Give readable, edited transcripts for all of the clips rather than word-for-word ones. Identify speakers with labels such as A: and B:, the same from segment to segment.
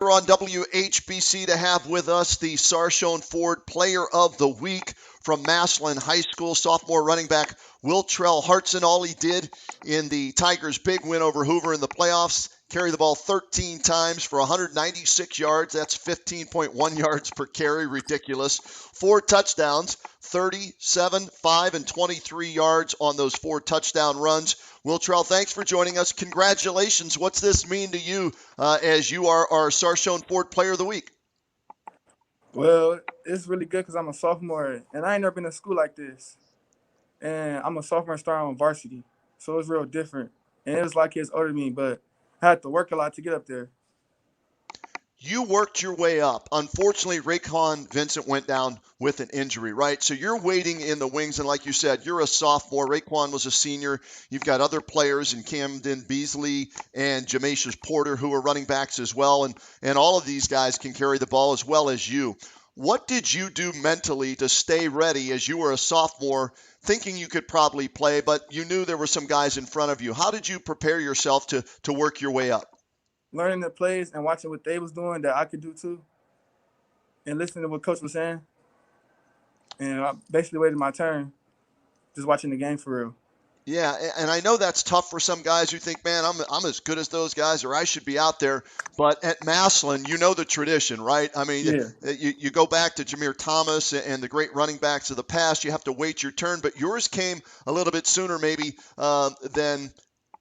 A: We're on WHBC to have with us the Sarchione Ford Player of the Week from Massillon High School, sophomore running back WILLTRELL HARTSON. All he did in the Tigers' big win over Hoover in the playoffs, carry the ball 13 times for 196 yards. That's 15.1 yards per carry. Ridiculous. 4 touchdowns, 37, 5, and 23 yards on those 4 touchdown runs. WILLTRELL, thanks for joining us. Congratulations. What's this mean to you as you are our Sarchione Ford Player of the Week?
B: Well, it's really good because I'm a sophomore, and I ain't never been to school like this. And I'm a sophomore starting on varsity, so it's real different. And it was like kids older than me, but I had to work a lot to get up there.
A: You worked your way up. Unfortunately, Raycon Vincent went down with an injury, right? So you're waiting in the wings, and like you said, you're a sophomore. Rayquan was a senior. You've got other players in Camden Beasley and Jamasius Porter who are running backs as well, and all of these guys can carry the ball as well as you. What did you do mentally to stay ready as you were a sophomore, thinking you could probably play, but you knew there were some guys in front of you? How did you prepare yourself to work your way up?
B: Learning the plays and watching what they was doing that I could do too, and listening to what coach was saying. And I basically waited my turn, just watching the game for real.
A: Yeah, and I know that's tough for some guys who think, man, I'm as good as those guys, or I should be out there. But at Massillon, you know the tradition, right? I mean,
B: Yeah.
A: you go back to Jameer Thomas and the great running backs of the past. You have to wait your turn, but yours came a little bit sooner, maybe than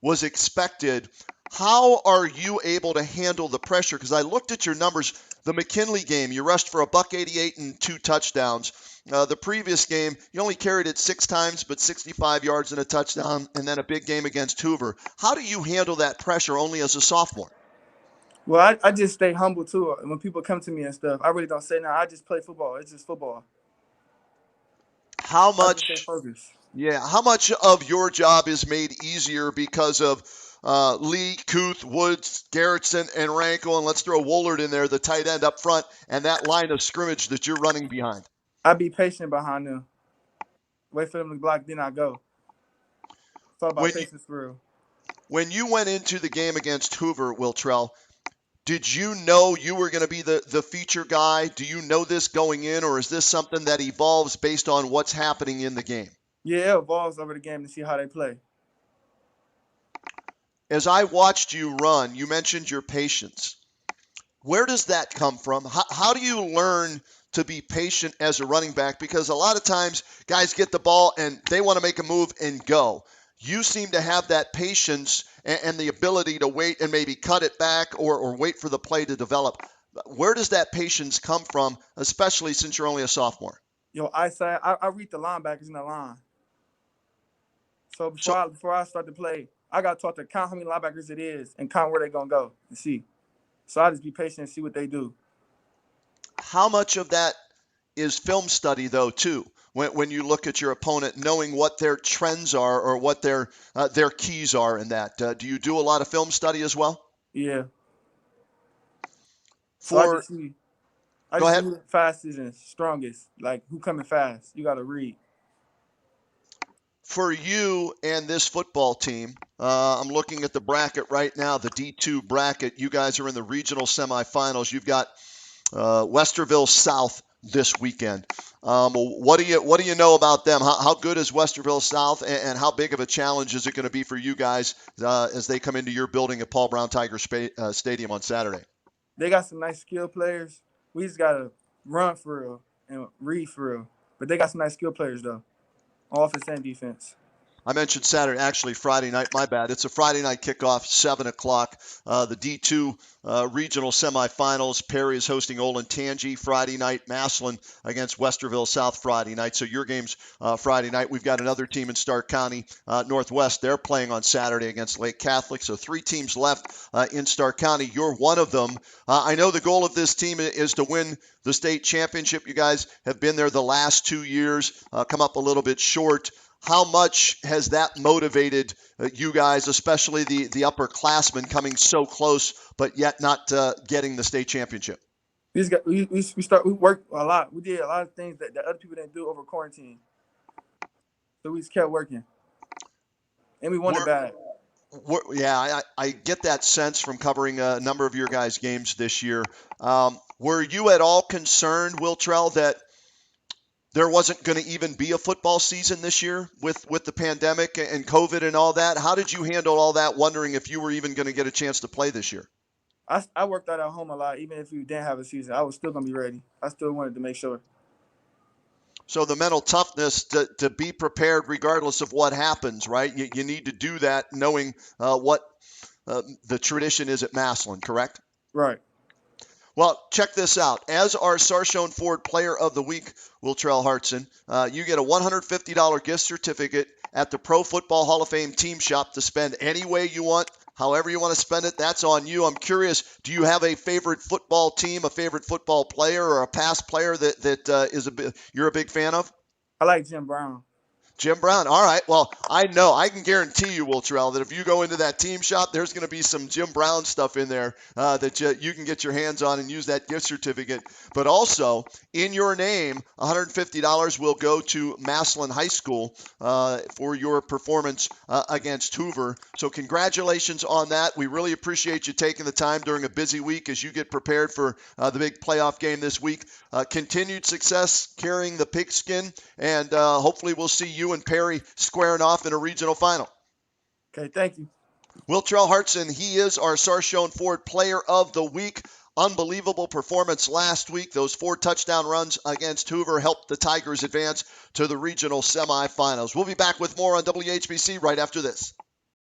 A: was expected. How are you able to handle the pressure? Because I looked at your numbers. The McKinley game, you rushed for a buck 88 and 2 touchdowns. The previous game, you only carried it 6 times, but 65 yards and a touchdown, and then a big game against Hoover. How do you handle that pressure only as a sophomore?
B: Well, I just stay humble too. When people come to me and stuff, I really don't say no. I just play football. It's just football.
A: How
B: I just stay
A: much,
B: focused.
A: yeah, how much of your job is made easier because of Lee, Kuth, Woods, Garrettson, and Rankle, and let's throw Woolard in there, the tight end up front, and that line of scrimmage that you're running behind?
B: I be patient behind them. Wait for them to block, then I go. It's all about
A: When
B: patience for real.
A: when you went into the game against Hoover, Wiltrell, did you know you were going to be the feature guy? Do you know this going in, or is this something that evolves based on what's happening in the game?
B: Yeah, it evolves over the game to see how they play.
A: As I watched you run, you mentioned your patience. Where does that come from? How do you learn to be patient as a running back? Because a lot of times guys get the ball and they want to make a move and go. You seem to have that patience and the ability to wait and maybe cut it back or wait for the play to develop. Where does that patience come from, especially since you're only a sophomore?
B: Yo, I read the linebackers in the line. So
A: So,
B: before I start to play, I got taught to count how many linebackers it is and count where they're gonna go and see. So I just be patient and see what they do.
A: how much of that is film study, though, too? When you look at your opponent, knowing what their trends are or what their keys are in that, do you do a lot of film study as well?
B: Yeah. So
A: For
B: I
A: Go
B: just see
A: ahead.
B: who the fastest and strongest. Like who coming fast. You gotta read.
A: For you and this football team, I'm looking at the bracket right now, the D2 bracket. You guys are in the regional semifinals. You've got Westerville South this weekend. What do you know about them? How good is Westerville South, and how big of a challenge is it going to be for you guys as they come into your building at Paul Brown Tiger Stadium on Saturday?
B: They got some nice skill players. We just gotta run for real and read for real. But they got some nice skill players though, on offense and defense.
A: I mentioned Saturday, actually Friday night. My bad. It's a Friday night kickoff, 7 o'clock. The D2 regional semifinals. Perry is hosting Olentangy Friday night. Massillon against Westerville South Friday night. So your game's Friday night. We've got another team in Stark County, Northwest. They're playing on Saturday against Lake Catholic. So 3 teams left in Stark County. You're one of them. I know the goal of this team is to win the state championship. You guys have been there the last 2 years, come up a little bit short. How much has that motivated you guys, especially the upperclassmen, coming so close but yet not getting the state championship?
B: We worked a lot. We did a lot of things that other people didn't do over quarantine. So we just kept working. And we won it
A: Were
B: bad.
A: Yeah, I get that sense from covering a number of your guys' games this year. Were you at all concerned, Wiltrell, that there wasn't going to even be a football season this year with the pandemic and COVID and all that? How did you handle all that, wondering if you were even going to get a chance to play this year?
B: I worked out at home a lot. Even if we didn't have a season, I was still gonna be ready. I still wanted to make sure.
A: So the mental toughness to be prepared regardless of what happens, right? You need to do that knowing what the tradition is at Massillon, correct?
B: Right.
A: Well, check this out. As our Sarchione Ford Player of the Week, WILLTRELL HARTSON, you get a $150 gift certificate at the Pro Football Hall of Fame Team Shop to spend any way you want. However you want to spend it, that's on you. I'm curious, do you have a favorite football team, a favorite football player, or a past player that you're a big fan of?
B: I like Jim Brown.
A: Jim Brown. All right. Well, I can guarantee you, Wiltrell, that if you go into that team shop, there's going to be some Jim Brown stuff in there that you can get your hands on and use that gift certificate. But also, in your name, $150 will go to Massillon High School for your performance against Hoover. So congratulations on that. We really appreciate you taking the time during a busy week as you get prepared for the big playoff game this week. Continued success carrying the pigskin, and hopefully we'll see you and Perry squaring off in a regional final.
B: Okay, thank you.
A: WILLTRELL HARTSON, he is our Sarchione Ford Player of the Week. Unbelievable performance last week. Those 4 touchdown runs against Hoover helped the Tigers advance to the regional semifinals. We'll be back with more on WHBC right after this.